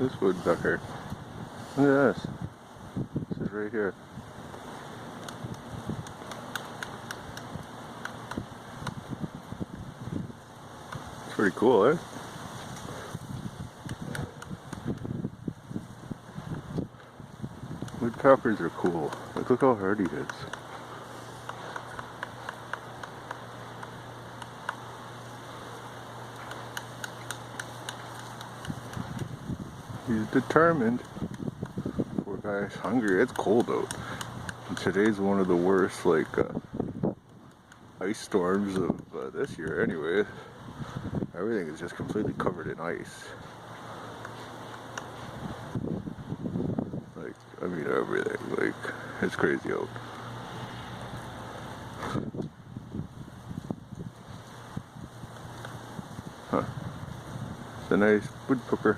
This woodpecker. Look at this. This is right here. It's pretty cool, eh? Woodpeckers are cool. Like, look how hard he is. He's determined. Poor guy's hungry. It's cold out. And today's one of the worst, like, ice storms of this year anyway. Everything is just completely covered in ice. Like, I mean everything. Like, it's crazy out. Huh. It's a nice woodpecker.